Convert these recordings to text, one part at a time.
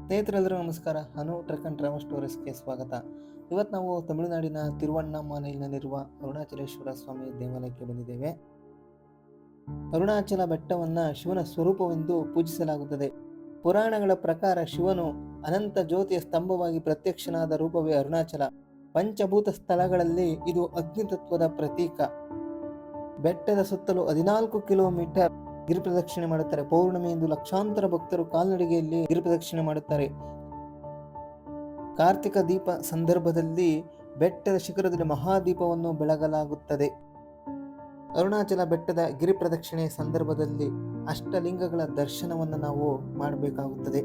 ಸ್ನೇಹಿತರೆಲ್ಲರೂ ನಮಸ್ಕಾರ. Truck and travel ಸ್ಟೋರೀಸ್ಗೆ ಸ್ವಾಗತ. ಇವತ್ತು ನಾವು ತಮಿಳುನಾಡಿನ ತಿರುವಣ್ಣಾಮಲೈನಲ್ಲಿರುವ ಅರುಣಾಚಲೇಶ್ವರ ಸ್ವಾಮಿ ದೇವಾಲಯಕ್ಕೆ ಬಂದಿದ್ದೇವೆ. ಅರುಣಾಚಲ ಬೆಟ್ಟವನ್ನ ಶಿವನ ಸ್ವರೂಪವೆಂದು ಪೂಜಿಸಲಾಗುತ್ತದೆ. ಪುರಾಣಗಳ ಪ್ರಕಾರ ಶಿವನು ಅನಂತ ಜ್ಯೋತಿಯ ಸ್ತಂಭವಾಗಿ ಪ್ರತ್ಯಕ್ಷನಾದ ರೂಪವೇ ಅರುಣಾಚಲ. ಪಂಚಭೂತ ಸ್ಥಳಗಳಲ್ಲಿ ಇದು ಅಗ್ನಿತತ್ವದ ಪ್ರತೀಕ. ಬೆಟ್ಟದ ಸುತ್ತಲೂ 14 ಕಿಲೋಮೀಟರ್ ಗಿರಿ ಪ್ರದಕ್ಷಿಣೆ ಮಾಡುತ್ತಾರೆ. ಪೌರ್ಣಮಿಯಂದು ಲಕ್ಷಾಂತರ ಭಕ್ತರು ಕಾಲ್ನಡಿಗೆಯಲ್ಲಿ ಗಿರಿ ಪ್ರದಕ್ಷಿಣೆ ಮಾಡುತ್ತಾರೆ. ಕಾರ್ತಿಕ ದೀಪ ಸಂದರ್ಭದಲ್ಲಿ ಬೆಟ್ಟದ ಶಿಖರದಲ್ಲಿ ಮಹಾದೀಪವನ್ನು ಬೆಳಗಲಾಗುತ್ತದೆ. ಅರುಣಾಚಲ ಬೆಟ್ಟದ ಗಿರಿ ಪ್ರದಕ್ಷಿಣೆ ಸಂದರ್ಭದಲ್ಲಿ ಅಷ್ಟಲಿಂಗಗಳ ದರ್ಶನವನ್ನು ನಾವು ಮಾಡಬೇಕಾಗುತ್ತದೆ.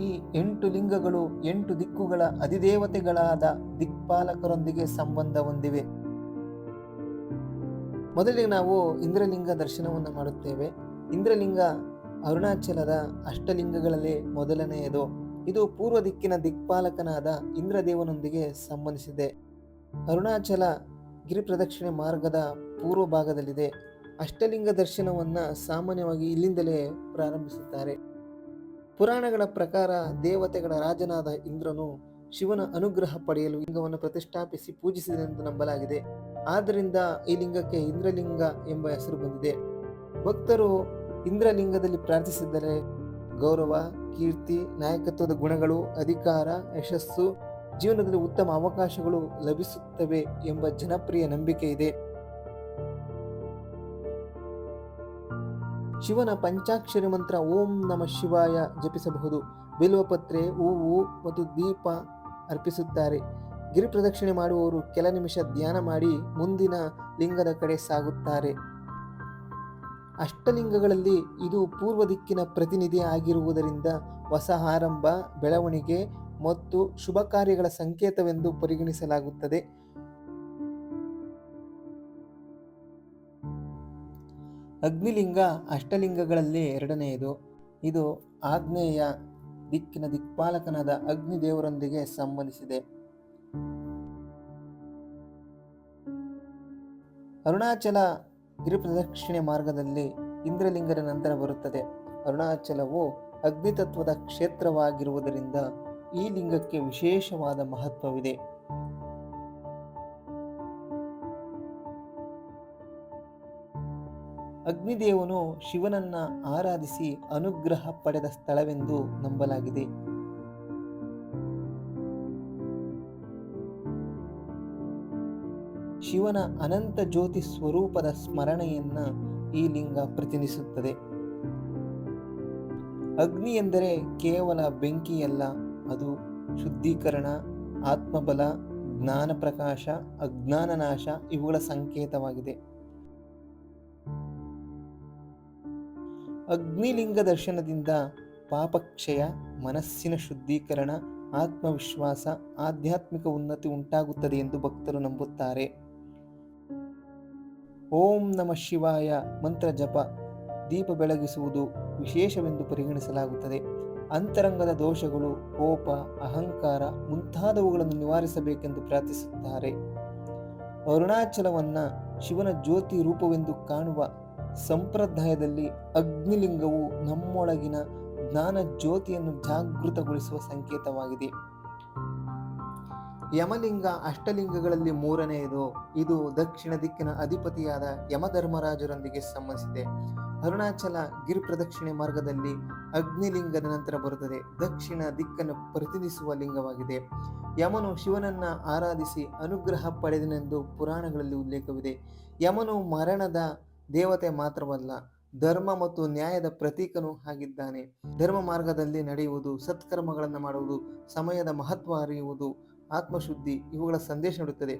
ಈ 8 ಲಿಂಗಗಳು 8 ದಿಕ್ಕುಗಳ ಅಧಿದೇವತೆಗಳಾದ ದಿಕ್ಪಾಲಕರೊಂದಿಗೆ ಸಂಬಂಧ ಹೊಂದಿವೆ. ಮೊದಲಿಗೆ ನಾವು ಇಂದ್ರಲಿಂಗ ದರ್ಶನವನ್ನು ಮಾಡುತ್ತೇವೆ. ಇಂದ್ರಲಿಂಗ ಅರುಣಾಚಲದ ಅಷ್ಟಲಿಂಗಗಳಲ್ಲಿ ಮೊದಲನೆಯದು. ಇದು ಪೂರ್ವ ದಿಕ್ಕಿನ ದಿಕ್ಪಾಲಕನಾದ ಇಂದ್ರದೇವನೊಂದಿಗೆ ಸಂಬಂಧಿಸಿದೆ. ಅರುಣಾಚಲ ಗಿರಿ ಪ್ರದಕ್ಷಿಣೆ ಮಾರ್ಗದ ಪೂರ್ವ ಭಾಗದಲ್ಲಿದೆ. ಅಷ್ಟಲಿಂಗ ದರ್ಶನವನ್ನು ಸಾಮಾನ್ಯವಾಗಿ ಇಲ್ಲಿಂದಲೇ ಪ್ರಾರಂಭಿಸುತ್ತಾರೆ. ಪುರಾಣಗಳ ಪ್ರಕಾರ ದೇವತೆಗಳ ರಾಜನಾದ ಇಂದ್ರನು ಶಿವನ ಅನುಗ್ರಹ ಪಡೆಯಲು ಲಿಂಗವನ್ನು ಪ್ರತಿಷ್ಠಾಪಿಸಿ ಪೂಜಿಸಿದೆಂದು ನಂಬಲಾಗಿದೆ. ಆದ್ದರಿಂದ ಈ ಲಿಂಗಕ್ಕೆ ಇಂದ್ರಲಿಂಗ ಎಂಬ ಹೆಸರು ಬಂದಿದೆ. ಭಕ್ತರು ಇಂದ್ರಲಿಂಗದಲ್ಲಿ ಪ್ರಾರ್ಥಿಸಿದರೆ ಗೌರವ, ಕೀರ್ತಿ, ನಾಯಕತ್ವದ ಗುಣಗಳು, ಅಧಿಕಾರ, ಯಶಸ್ಸು, ಜೀವನದಲ್ಲಿ ಉತ್ತಮ ಅವಕಾಶಗಳು ಲಭಿಸುತ್ತವೆ ಎಂಬ ಜನಪ್ರಿಯ ನಂಬಿಕೆ ಇದೆ. ಶಿವನ ಪಂಚಾಕ್ಷರಿ ಮಂತ್ರ ಓಂ ನಮಃ ಶಿವಾಯ ಜಪಿಸಬಹುದು. ಬಿಲ್ವಪತ್ರೆ, ಹೂವು ಮತ್ತು ದೀಪ ಅರ್ಪಿಸುತ್ತಾರೆ. ಗಿರಿ ಪ್ರದಕ್ಷಿಣೆ ಮಾಡುವವರು ಕೆಲ ನಿಮಿಷ ಧ್ಯಾನ ಮಾಡಿ ಮುಂದಿನ ಲಿಂಗದ ಕಡೆ ಸಾಗುತ್ತಾರೆ. ಅಷ್ಟಲಿಂಗಗಳಲ್ಲಿ ಇದು ಪೂರ್ವ ದಿಕ್ಕಿನ ಪ್ರತಿನಿಧಿ ಆಗಿರುವುದರಿಂದ ಹೊಸ ಆರಂಭ, ಬೆಳವಣಿಗೆ ಮತ್ತು ಶುಭ ಕಾರ್ಯಗಳ ಸಂಕೇತವೆಂದು ಪರಿಗಣಿಸಲಾಗುತ್ತದೆ. ಅಗ್ನಿಲಿಂಗ ಅಷ್ಟಲಿಂಗಗಳಲ್ಲಿ ಎರಡನೆಯದು. ಇದು ಆಗ್ನೇಯ ದಿಕ್ಕಿನ ದಿಕ್ಪಾಲಕನಾದ ಅಗ್ನಿ ದೇವರೊಂದಿಗೆ ಸಂಬಂಧಿಸಿದೆ. ಅರುಣಾಚಲ ಗಿರಿ ಪ್ರದಕ್ಷಿಣೆ ಮಾರ್ಗದಲ್ಲಿ ಇಂದ್ರಲಿಂಗದ ನಂತರ ಬರುತ್ತದೆ. ಅರುಣಾಚಲವು ಅಗ್ನಿತತ್ವದ ಕ್ಷೇತ್ರವಾಗಿರುವುದರಿಂದ ಈ ಲಿಂಗಕ್ಕೆ ವಿಶೇಷವಾದ ಮಹತ್ವವಿದೆ. ಅಗ್ನಿದೇವನು ಶಿವನನ್ನ ಆರಾಧಿಸಿ ಅನುಗ್ರಹ ಪಡೆದ ಸ್ಥಳವೆಂದು ನಂಬಲಾಗಿದೆ. ಶಿವನ ಅನಂತ ಜ್ಯೋತಿ ಸ್ವರೂಪದ ಸ್ಮರಣೆಯನ್ನ ಈ ಲಿಂಗ ಪ್ರತಿನಿಧಿಸುತ್ತದೆ. ಅಗ್ನಿ ಎಂದರೆ ಕೇವಲ ಬೆಂಕಿಯಲ್ಲ, ಅದು ಶುದ್ಧೀಕರಣ, ಆತ್ಮಬಲ, ಜ್ಞಾನ ಪ್ರಕಾಶ, ಅಜ್ಞಾನ ನಾಶ ಇವುಗಳ ಸಂಕೇತವಾಗಿದೆ. ಅಗ್ನಿಲಿಂಗ ದರ್ಶನದಿಂದ ಪಾಪಕ್ಷಯ, ಮನಸ್ಸಿನ ಶುದ್ಧೀಕರಣ, ಆತ್ಮವಿಶ್ವಾಸ, ಆಧ್ಯಾತ್ಮಿಕ ಉನ್ನತಿ ಉಂಟಾಗುತ್ತದೆ ಎಂದು ಭಕ್ತರು ನಂಬುತ್ತಾರೆ. ಓಂ ನಮಃ ಶಿವಾಯ ಮಂತ್ರ ಜಪ, ದೀಪ ಬೆಳಗಿಸುವುದು ವಿಶೇಷವೆಂದು ಪರಿಗಣಿಸಲಾಗುತ್ತದೆ. ಅಂತರಂಗದ ದೋಷಗಳು, ಕೋಪ, ಅಹಂಕಾರ ಮುಂತಾದವುಗಳನ್ನು ನಿವಾರಿಸಬೇಕೆಂದು ಪ್ರಾರ್ಥಿಸುತ್ತಾರೆ. ಅರುಣಾಚಲವನ್ನ ಶಿವನ ಜ್ಯೋತಿ ರೂಪವೆಂದು ಕಾಣುವ ಸಂಪ್ರದಾಯದಲ್ಲಿ ಅಗ್ನಿಲಿಂಗವು ನಮ್ಮೊಳಗಿನ ಜ್ಞಾನ ಜ್ಯೋತಿಯನ್ನು ಜಾಗೃತಗೊಳಿಸುವ ಸಂಕೇತವಾಗಿದೆ. ಯಮಲಿಂಗ ಅಷ್ಟಲಿಂಗಗಳಲ್ಲಿ ಮೂರನೆಯದು. ಇದು ದಕ್ಷಿಣ ದಿಕ್ಕಿನ ಅಧಿಪತಿಯಾದ ಯಮಧರ್ಮರಾಜರೊಂದಿಗೆ ಸಂಬಂಧಿಸಿದೆ. ಅರುಣಾಚಲ ಗಿರಿ ಪ್ರದಕ್ಷಿಣೆ ಮಾರ್ಗದಲ್ಲಿ ಅಗ್ನಿಲಿಂಗದ ನಂತರ ಬರುತ್ತದೆ. ದಕ್ಷಿಣ ದಿಕ್ಕನ್ನು ಪ್ರತಿನಿಧಿಸುವ ಲಿಂಗವಾಗಿದೆ. ಯಮನು ಶಿವನನ್ನ ಆರಾಧಿಸಿ ಅನುಗ್ರಹ ಪಡೆದನೆಂದು ಪುರಾಣಗಳಲ್ಲಿ ಉಲ್ಲೇಖವಿದೆ. ಯಮನು ಮರಣದ ದೇವತೆ ಮಾತ್ರವಲ್ಲ, ಧರ್ಮ ಮತ್ತು ನ್ಯಾಯದ ಪ್ರತೀಕನೂ ಆಗಿದ್ದಾನೆ. ಧರ್ಮ ಮಾರ್ಗದಲ್ಲಿ ನಡೆಯುವುದು, ಸತ್ಕರ್ಮಗಳನ್ನು ಮಾಡುವುದು, ಸಮಯದ ಮಹತ್ವ ಅರಿಯುವುದು, ಆತ್ಮಶುದ್ಧಿ ಇವುಗಳ ಸಂದೇಶ ನೀಡುತ್ತದೆ.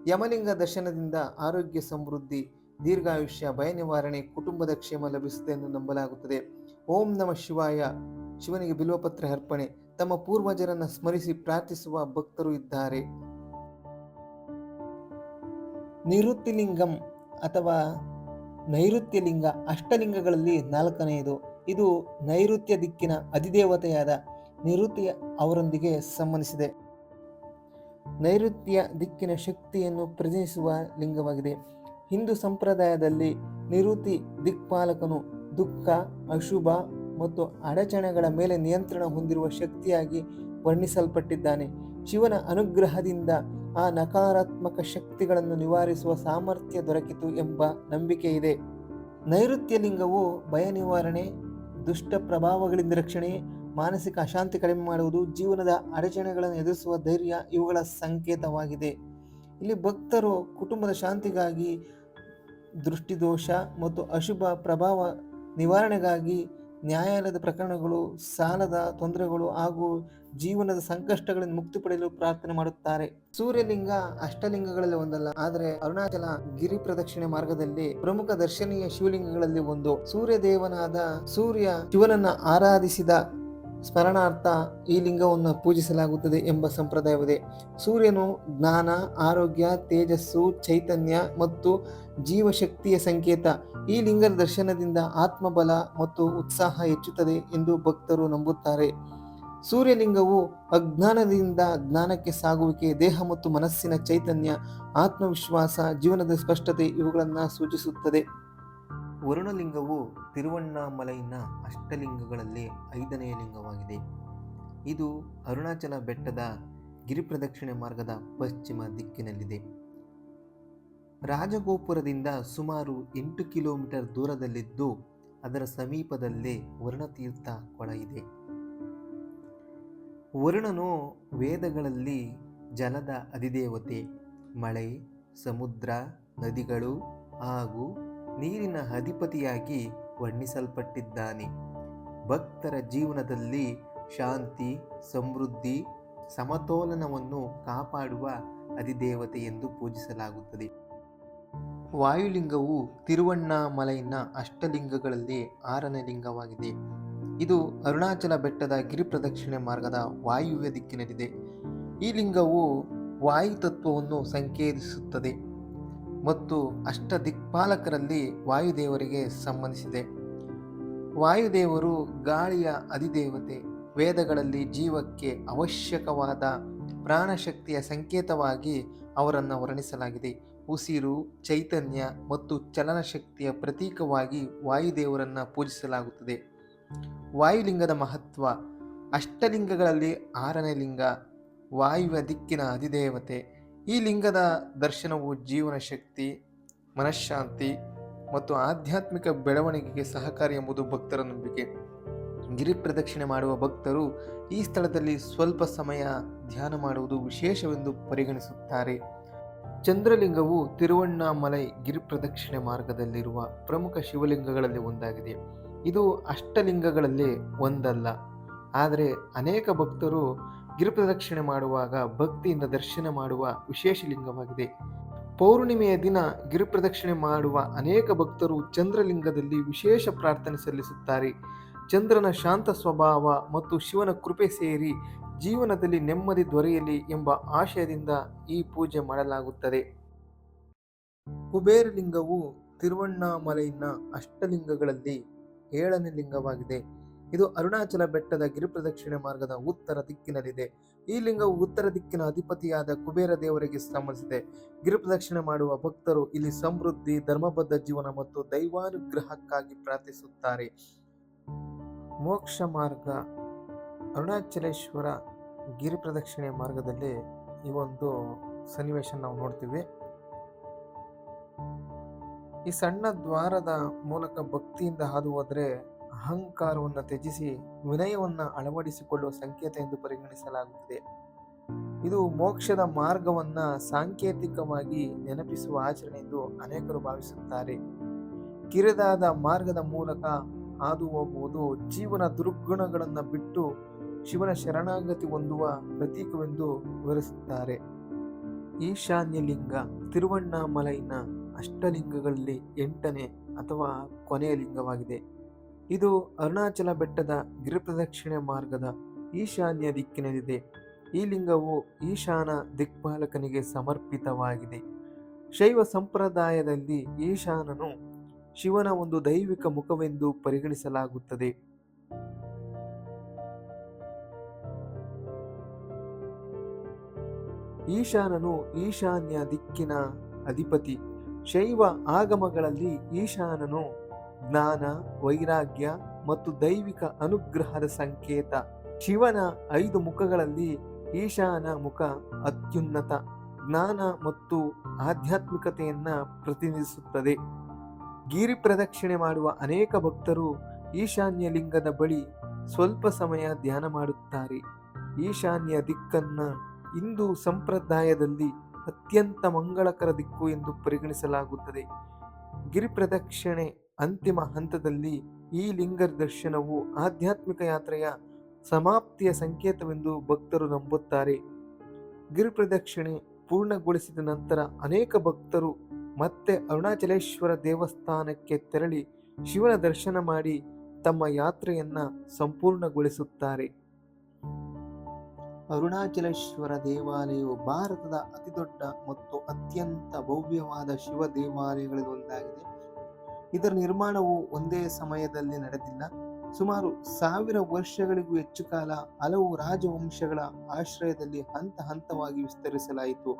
ಯಮಲಿಂಗ ದರ್ಶನದಿಂದ ಆರೋಗ್ಯ ಸಮೃದ್ಧಿ, ದೀರ್ಘಾಯುಷ್ಯ, ಭಯ ನಿವಾರಣೆ, ಕುಟುಂಬದ ಕ್ಷೇಮ ಲಭಿಸುತ್ತದೆ ಎಂದು ನಂಬಲಾಗುತ್ತದೆ. ಓಂ ನಮಃ ಶಿವಾಯ, ಶಿವನಿಗೆ ಬಿಲ್ವಪತ್ರೆ ಅರ್ಪಣೆ, ತಮ್ಮ ಪೂರ್ವಜರನ್ನ ಸ್ಮರಿಸಿ ಪ್ರಾರ್ಥಿಸುವ ಭಕ್ತರು ಇದ್ದಾರೆ. ನಿವೃತ್ತಿಲಿಂಗಂ ಅಥವಾ ನೈಋತ್ಯ ಲಿಂಗ ಅಷ್ಟಲಿಂಗಗಳಲ್ಲಿ ನಾಲ್ಕನೆಯದು. ಇದು ನೈಋತ್ಯ ದಿಕ್ಕಿನ ಅಧಿದೇವತೆಯಾದ ನಿವೃತ್ತಿ ಅವರೊಂದಿಗೆ ಸಂಬಂಧಿಸಿದೆ. ನೈಋತ್ಯ ದಿಕ್ಕಿನ ಶಕ್ತಿಯನ್ನು ಪ್ರತಿನಿಧಿಸುವ ಲಿಂಗವಾಗಿದೆ. ಹಿಂದೂ ಸಂಪ್ರದಾಯದಲ್ಲಿ ನಿವೃತ್ತಿ ದಿಕ್ಪಾಲಕನು ದುಃಖ, ಅಶುಭ ಮತ್ತು ಅಡಚಣೆಗಳ ಮೇಲೆ ನಿಯಂತ್ರಣ ಹೊಂದಿರುವ ಶಕ್ತಿಯಾಗಿ ವರ್ಣಿಸಲ್ಪಟ್ಟಿದ್ದಾನೆ. ಶಿವನ ಅನುಗ್ರಹದಿಂದ ಆ ನಕಾರಾತ್ಮಕ ಶಕ್ತಿಗಳನ್ನು ನಿವಾರಿಸುವ ಸಾಮರ್ಥ್ಯ ದೊರಕಿತು ಎಂಬ ನಂಬಿಕೆ ಇದೆ. ನೈಋತ್ಯ ಲಿಂಗವು ಭಯ ನಿವಾರಣೆ, ದುಷ್ಟ ಪ್ರಭಾವಗಳಿಂದ ರಕ್ಷಣೆ, ಮಾನಸಿಕ ಅಶಾಂತಿ ಕಡಿಮೆ ಮಾಡುವುದು, ಜೀವನದ ಅಡಚಣೆಗಳನ್ನು ಎದುರಿಸುವ ಧೈರ್ಯ ಇವುಗಳ ಸಂಕೇತವಾಗಿದೆ. ಇಲ್ಲಿ ಭಕ್ತರು ಕುಟುಂಬದ ಶಾಂತಿಗಾಗಿ, ದೃಷ್ಟಿದೋಷ ಮತ್ತು ಅಶುಭ ಪ್ರಭಾವ ನಿವಾರಣೆಗಾಗಿ, ನ್ಯಾಯಾಲಯದ ಪ್ರಕರಣಗಳು, ಸಾಲದ ತೊಂದರೆಗಳು ಹಾಗೂ ಜೀವನದ ಸಂಕಷ್ಟಗಳಿಂದ ಮುಕ್ತಿ ಪಡೆಯಲು ಪ್ರಾರ್ಥನೆ ಮಾಡುತ್ತಾರೆ. ಸೂರ್ಯಲಿಂಗ ಅಷ್ಟಲಿಂಗಗಳಲ್ಲಿ ಒಂದಲ್ಲ, ಆದರೆ ಅರುಣಾಚಲ ಗಿರಿ ಪ್ರದಕ್ಷಿಣೆ ಮಾರ್ಗದಲ್ಲಿ ಪ್ರಮುಖ ದರ್ಶನೀಯ ಶಿವಲಿಂಗಗಳಲ್ಲಿ ಒಂದು. ಸೂರ್ಯದೇವನಾದ ಸೂರ್ಯ ಶಿವನನ್ನು ಆರಾಧಿಸಿದ ಸ್ಮರಣಾರ್ಥ ಈ ಲಿಂಗವನ್ನು ಪೂಜಿಸಲಾಗುತ್ತದೆ ಎಂಬ ಸಂಪ್ರದಾಯವಿದೆ. ಸೂರ್ಯನು ಜ್ಞಾನ, ಆರೋಗ್ಯ, ತೇಜಸ್ಸು, ಚೈತನ್ಯ ಮತ್ತು ಜೀವಶಕ್ತಿಯ ಸಂಕೇತ. ಈ ಲಿಂಗದ ದರ್ಶನದಿಂದ ಆತ್ಮಬಲ ಮತ್ತು ಉತ್ಸಾಹ ಹೆಚ್ಚುತ್ತದೆ ಎಂದು ಭಕ್ತರು ನಂಬುತ್ತಾರೆ. ಸೂರ್ಯಲಿಂಗವು ಅಜ್ಞಾನದಿಂದ ಜ್ಞಾನಕ್ಕೆ ಸಾಗುವಿಕೆ, ದೇಹ ಮತ್ತು ಮನಸ್ಸಿನ ಚೈತನ್ಯ, ಆತ್ಮವಿಶ್ವಾಸ, ಜೀವನದ ಸ್ಪಷ್ಟತೆ ಇವುಗಳನ್ನು ಸೂಚಿಸುತ್ತದೆ. ವರುಣಲಿಂಗವು ತಿರುವಣ್ಣಾಮಲೈನ ಅಷ್ಟಲಿಂಗಗಳಲ್ಲಿ 5ನೇ ಲಿಂಗವಾಗಿದೆ. ಇದು ಅರುಣಾಚಲ ಬೆಟ್ಟದ ಗಿರಿಪ್ರದಕ್ಷಿಣೆ ಮಾರ್ಗದ ಪಶ್ಚಿಮ ದಿಕ್ಕಿನಲ್ಲಿದೆ. ರಾಜಗೋಪುರದಿಂದ ಸುಮಾರು 8 ಕಿಲೋಮೀಟರ್ ದೂರದಲ್ಲಿದ್ದು ಅದರ ಸಮೀಪದಲ್ಲೇ ವರುಣತೀರ್ಥ ಕೊಳ ಇದೆ. ವರುಣನು ವೇದಗಳಲ್ಲಿ ಜಲದ ಅಧಿದೇವತೆ, ಮಳೆ, ಸಮುದ್ರ, ನದಿಗಳು ಹಾಗೂ ನೀರಿನ ಅಧಿಪತಿಯಾಗಿ ವರ್ಣಿಸಲ್ಪಟ್ಟಿದ್ದಾನೆ. ಭಕ್ತರ ಜೀವನದಲ್ಲಿ ಶಾಂತಿ, ಸಮೃದ್ಧಿ, ಸಮತೋಲನವನ್ನು ಕಾಪಾಡುವ ಅಧಿದೇವತೆ ಎಂದು ಪೂಜಿಸಲಾಗುತ್ತದೆ. ವಾಯುಲಿಂಗವು ತಿರುವಣ್ಣಾಮಲೈನ ಅಷ್ಟಲಿಂಗಗಳಲ್ಲಿ 6ನೇ ಲಿಂಗವಾಗಿದೆ. ಇದು ಅರುಣಾಚಲ ಬೆಟ್ಟದ ಗಿರಿಪ್ರದಕ್ಷಿಣೆ ಮಾರ್ಗದ ವಾಯುವ್ಯ ದಿಕ್ಕಿನಲ್ಲಿದೆ. ಈ ಲಿಂಗವು ವಾಯುತತ್ವವನ್ನು ಸಂಕೇತಿಸುತ್ತದೆ ಮತ್ತು ಅಷ್ಟ ದಿಕ್ಪಾಲಕರಲ್ಲಿ ವಾಯುದೇವರಿಗೆ ಸಂಬಂಧಿಸಿದೆ. ವಾಯುದೇವರು ಗಾಳಿಯ ಅಧಿದೇವತೆ. ವೇದಗಳಲ್ಲಿ ಜೀವಕ್ಕೆ ಅವಶ್ಯಕವಾದ ಪ್ರಾಣಶಕ್ತಿಯ ಸಂಕೇತವಾಗಿ ಅವರನ್ನು ವರ್ಣಿಸಲಾಗಿದೆ. ಉಸಿರು, ಚೈತನ್ಯ ಮತ್ತು ಚಲನಶಕ್ತಿಯ ಪ್ರತೀಕವಾಗಿ ವಾಯುದೇವರನ್ನು ಪೂಜಿಸಲಾಗುತ್ತದೆ. ವಾಯುಲಿಂಗದ ಮಹತ್ವ. ಅಷ್ಟಲಿಂಗಗಳಲ್ಲಿ 6ನೇ ಲಿಂಗ, ವಾಯುವ್ಯ ದಿಕ್ಕಿನ ಅಧಿದೇವತೆ. ಈ ಲಿಂಗದ ದರ್ಶನವು ಜೀವನ ಶಕ್ತಿ, ಮನಃಶಾಂತಿ ಮತ್ತು ಆಧ್ಯಾತ್ಮಿಕ ಬೆಳವಣಿಗೆಗೆ ಸಹಕಾರಿ ಎಂಬುದು ಭಕ್ತರ ನಂಬಿಕೆ. ಗಿರಿ ಪ್ರದಕ್ಷಿಣೆ ಮಾಡುವ ಭಕ್ತರು ಈ ಸ್ಥಳದಲ್ಲಿ ಸ್ವಲ್ಪ ಸಮಯ ಧ್ಯಾನ ಮಾಡುವುದು ವಿಶೇಷವೆಂದು ಪರಿಗಣಿಸುತ್ತಾರೆ. ಚಂದ್ರಲಿಂಗವು ತಿರುವಣ್ಣಾಮಲೈ ಗಿರಿ ಪ್ರದಕ್ಷಿಣೆ ಮಾರ್ಗದಲ್ಲಿರುವ ಪ್ರಮುಖ ಶಿವಲಿಂಗಗಳಲ್ಲಿ ಒಂದಾಗಿದೆ. ಇದು ಅಷ್ಟಲಿಂಗಗಳಲ್ಲಿ ಒಂದಲ್ಲ, ಆದರೆ ಅನೇಕ ಭಕ್ತರು ಗಿರಿಪ್ರದಕ್ಷಿಣೆ ಮಾಡುವಾಗ ಭಕ್ತಿಯಿಂದ ದರ್ಶನ ಮಾಡುವ ವಿಶೇಷ ಲಿಂಗವಾಗಿದೆ. ಪೌರ್ಣಿಮೆಯ ದಿನ ಗಿರಿಪ್ರದಕ್ಷಿಣೆ ಮಾಡುವ ಅನೇಕ ಭಕ್ತರು ಚಂದ್ರಲಿಂಗದಲ್ಲಿ ವಿಶೇಷ ಪ್ರಾರ್ಥನೆ ಸಲ್ಲಿಸುತ್ತಾರೆ. ಚಂದ್ರನ ಶಾಂತ ಸ್ವಭಾವ ಮತ್ತು ಶಿವನ ಕೃಪೆ ಸೇರಿ ಜೀವನದಲ್ಲಿ ನೆಮ್ಮದಿ ದೊರೆಯಲಿ ಎಂಬ ಆಶಯದಿಂದ ಈ ಪೂಜೆ ಮಾಡಲಾಗುತ್ತದೆ. ಕುಬೇರಲಿಂಗವು ತಿರುವಣ್ಣಾಮಲೈನ ಅಷ್ಟಲಿಂಗಗಳಲ್ಲಿ 7ನೇ ಲಿಂಗವಾಗಿದೆ. ಇದು ಅರುಣಾಚಲ ಬೆಟ್ಟದ ಗಿರಿಪ್ರದಕ್ಷಿಣೆ ಮಾರ್ಗದ ಉತ್ತರ ದಿಕ್ಕಿನಲ್ಲಿದೆ. ಈ ಲಿಂಗವು ಉತ್ತರ ದಿಕ್ಕಿನ ಅಧಿಪತಿಯಾದ ಕುಬೇರ ದೇವರಿಗೆ ಸಂಬಂಧಿಸಿದೆ. ಗಿರಿಪ್ರದಕ್ಷಿಣೆ ಮಾಡುವ ಭಕ್ತರು ಇಲ್ಲಿ ಸಮೃದ್ಧಿ, ಧರ್ಮಬದ್ಧ ಜೀವನ ಮತ್ತು ದೈವಾನುಗ್ರಹಕ್ಕಾಗಿ ಪ್ರಾರ್ಥಿಸುತ್ತಾರೆ. ಮೋಕ್ಷ ಮಾರ್ಗ. ಅರುಣಾಚಲೇಶ್ವರ ಗಿರಿಪ್ರದಕ್ಷಿಣೆ ಮಾರ್ಗದಲ್ಲಿ ಈ ಒಂದು ಸನ್ನಿವೇಶ ನಾವು ನೋಡ್ತೀವಿ. ಈ ಸಣ್ಣ ದ್ವಾರದ ಮೂಲಕ ಭಕ್ತಿಯಿಂದ ಹಾದು ಹೋದರೆ ಅಹಂಕಾರವನ್ನು ತ್ಯಜಿಸಿ ವಿನಯವನ್ನು ಅಳವಡಿಸಿಕೊಳ್ಳುವ ಸಂಕೇತ ಎಂದು ಪರಿಗಣಿಸಲಾಗುತ್ತದೆ. ಇದು ಮೋಕ್ಷದ ಮಾರ್ಗವನ್ನು ಸಾಂಕೇತಿಕವಾಗಿ ನೆನಪಿಸುವ ಆಚರಣೆ ಎಂದು ಅನೇಕರು ಭಾವಿಸುತ್ತಾರೆ. ಕಿರಿದಾದ ಮಾರ್ಗದ ಮೂಲಕ ಹಾದು ಹೋಗುವುದು ಜೀವನ ದುರ್ಗುಣಗಳನ್ನು ಬಿಟ್ಟು ಶಿವನ ಶರಣಾಗತಿ ಹೊಂದುವ ಪ್ರತೀಕವೆಂದು ವಿವರಿಸುತ್ತಾರೆ. ಈಶಾನ್ಯ ಲಿಂಗ ತಿರುವಣ್ಣಾಮಲೈನ ಅಷ್ಟಲಿಂಗಗಳಲ್ಲಿ 8ನೇ ಅಥವಾ ಕೊನೆಯ ಲಿಂಗವಾಗಿದೆ. ಇದು ಅರುಣಾಚಲ ಬೆಟ್ಟದ ಗಿರಿಪ್ರದಕ್ಷಿಣೆ ಮಾರ್ಗದ ಈಶಾನ್ಯ ದಿಕ್ಕಿನಲ್ಲಿದೆ. ಈ ಲಿಂಗವು ಈಶಾನ ದಿಕ್ಪಾಲಕನಿಗೆ ಸಮರ್ಪಿತವಾಗಿದೆ. ಶೈವ ಸಂಪ್ರದಾಯದಲ್ಲಿ ಈಶಾನನು ಶಿವನ ಒಂದು ದೈವಿಕ ಮುಖವೆಂದು ಪರಿಗಣಿಸಲಾಗುತ್ತದೆ. ಈಶಾನನು ಈಶಾನ್ಯ ದಿಕ್ಕಿನ ಅಧಿಪತಿ. ಶೈವ ಆಗಮಗಳಲ್ಲಿ ಈಶಾನನು ಜ್ಞಾನ, ವೈರಾಗ್ಯ ಮತ್ತು ದೈವಿಕ ಅನುಗ್ರಹದ ಸಂಕೇತ. ಶಿವನ 5 ಮುಖಗಳಲ್ಲಿ ಈಶಾನ ಮುಖ ಅತ್ಯುನ್ನತ ಜ್ಞಾನ ಮತ್ತು ಆಧ್ಯಾತ್ಮಿಕತೆಯನ್ನ ಪ್ರತಿನಿಧಿಸುತ್ತದೆ. ಗಿರಿ ಪ್ರದಕ್ಷಿಣೆ ಮಾಡುವ ಅನೇಕ ಭಕ್ತರು ಈಶಾನ್ಯ ಲಿಂಗದ ಬಳಿ ಸ್ವಲ್ಪ ಸಮಯ ಧ್ಯಾನ ಮಾಡುತ್ತಾರೆ. ಈಶಾನ್ಯ ದಿಕ್ಕನ್ನ ಹಿಂದೂ ಸಂಪ್ರದಾಯದಲ್ಲಿ ಅತ್ಯಂತ ಮಂಗಳಕರ ದಿಕ್ಕು ಎಂದು ಪರಿಗಣಿಸಲಾಗುತ್ತದೆ. ಗಿರಿ ಪ್ರದಕ್ಷಿಣೆ ಅಂತಿಮ ಹಂತದಲ್ಲಿ ಈ ಲಿಂಗ ದರ್ಶನವು ಆಧ್ಯಾತ್ಮಿಕ ಯಾತ್ರೆಯ ಸಮಾಪ್ತಿಯ ಸಂಕೇತವೆಂದು ಭಕ್ತರು ನಂಬುತ್ತಾರೆ. ಗಿರಿ ಪ್ರದಕ್ಷಿಣೆ ಪೂರ್ಣಗೊಳಿಸಿದ ನಂತರ ಅನೇಕ ಭಕ್ತರು ಮತ್ತೆ ಅರುಣಾಚಲೇಶ್ವರ ದೇವಸ್ಥಾನಕ್ಕೆ ತೆರಳಿ ಶಿವನ ದರ್ಶನ ಮಾಡಿ ತಮ್ಮ ಯಾತ್ರೆಯನ್ನ ಸಂಪೂರ್ಣಗೊಳಿಸುತ್ತಾರೆ. ಅರುಣಾಚಲೇಶ್ವರ ದೇವಾಲಯವು ಭಾರತದ ಅತಿದೊಡ್ಡ ಮತ್ತು ಅತ್ಯಂತ ಭವ್ಯವಾದ ಶಿವ ದೇವಾಲಯಗಳಲ್ಲಿ ಒಂದಾಗಿದೆ. ಇದರ ನಿರ್ಮಾಣವು ಒಂದೇ ಸಮಯದಲ್ಲಿ ನಡೆದಿಲ್ಲ. ಸುಮಾರು 1000 ವರ್ಷಗಳಿಗೂ ಹೆಚ್ಚು ಕಾಲ ಹಲವು ರಾಜವಂಶಗಳ ಆಶ್ರಯದಲ್ಲಿ ಹಂತ ಹಂತವಾಗಿ ವಿಸ್ತರಿಸಲಾಯಿತು.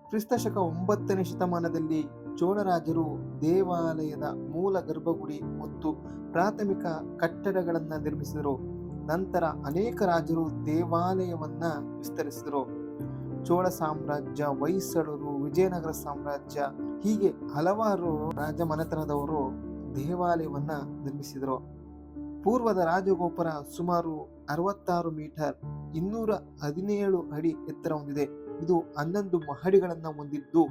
ಕ್ರಿಸ್ತಶಕ 9ನೇ ಶತಮಾನದಲ್ಲಿ ಚೋಳರಾಜರು ದೇವಾಲಯದ ಮೂಲ ಗರ್ಭಗುಡಿ ಮತ್ತು ಪ್ರಾಥಮಿಕ ಕಟ್ಟಡಗಳನ್ನು ನಿರ್ಮಿಸಿದರು. ನಂತರ ಅನೇಕ ರಾಜರು ದೇವಾಲಯವನ್ನ ವಿಸ್ತರಿಸಿದರು. ಚೋಳ ಸಾಮ್ರಾಜ್ಯ, ಹೊಯ್ಸಳರು, ವಿಜಯನಗರ ಸಾಮ್ರಾಜ್ಯ ಹೀಗೆ ಹಲವಾರು ರಾಜಮನೆತನದವರು ದೇವಾಲಯವನ್ನ ನಿರ್ಮಿಸಿದರು. ಪೂರ್ವದ ರಾಜಗೋಪುರ ಸುಮಾರು 66 ಮೀಟರ್ 217 ಅಡಿ ಎತ್ತರ ಹೊಂದಿದೆ. ಇದು 11 ಮಹಡಿಗಳನ್ನು ಹೊಂದಿದ್ದು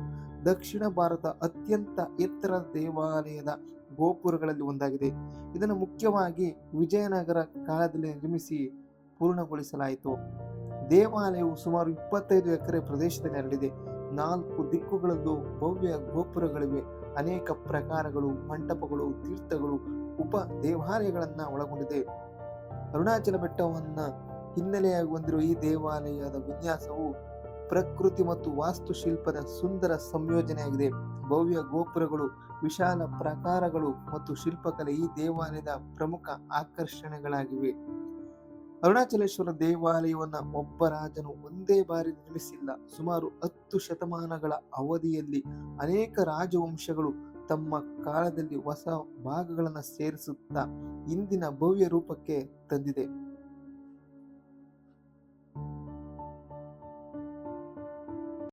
ದಕ್ಷಿಣ ಭಾರತ ಅತ್ಯಂತ ಎತ್ತರದ ದೇವಾಲಯದ ಗೋಪುರಗಳಲ್ಲಿ ಒಂದಾಗಿದೆ. ಇದನ್ನು ಮುಖ್ಯವಾಗಿ ವಿಜಯನಗರ ಕಾಲದಲ್ಲಿ ನಿರ್ಮಿಸಿ ಪೂರ್ಣಗೊಳಿಸಲಾಯಿತು. ದೇವಾಲಯವು ಸುಮಾರು 25 ಎಕರೆ ಪ್ರದೇಶದಲ್ಲಿ ಹರಡಿದೆ. 4 ದಿಕ್ಕುಗಳಲ್ಲೂ ಭವ್ಯ ಗೋಪುರಗಳಿವೆ. ಅನೇಕ ಪ್ರಕಾರಗಳು, ಮಂಟಪಗಳು, ತೀರ್ಥಗಳು, ಉಪ ದೇವಾಲಯಗಳನ್ನ ಒಳಗೊಂಡಿದೆ. ಅರುಣಾಚಲ ಬೆಟ್ಟವನ್ನ ಹಿನ್ನೆಲೆಯಾಗಿ ಹೊಂದಿರುವ ಈ ದೇವಾಲಯದ ವಿನ್ಯಾಸವು ಪ್ರಕೃತಿ ಮತ್ತು ವಾಸ್ತುಶಿಲ್ಪದ ಸುಂದರ ಸಂಯೋಜನೆಯಾಗಿದೆ. ಭವ್ಯ ಗೋಪುರಗಳು, ವಿಶಾಲ ಪ್ರಾಕಾರಗಳು ಮತ್ತು ಶಿಲ್ಪಕಲೆ ಈ ದೇವಾಲಯದ ಪ್ರಮುಖ ಆಕರ್ಷಣೆಗಳಾಗಿವೆ. ಅರುಣಾಚಲೇಶ್ವರ ದೇವಾಲಯವನ್ನ ಒಬ್ಬ ರಾಜನು ಒಂದೇ ಬಾರಿ ನಿರ್ಮಿಸಿಲ್ಲ. ಸುಮಾರು 10 ಶತಮಾನಗಳ ಅವಧಿಯಲ್ಲಿ ಅನೇಕ ರಾಜವಂಶಗಳು ತಮ್ಮ ಕಾಲದಲ್ಲಿ ಹೊಸ ಭಾಗಗಳನ್ನು ಸೇರಿಸುತ್ತಾ ಇಂದಿನ ಭವ್ಯ ರೂಪಕ್ಕೆ ತಂದಿದೆ.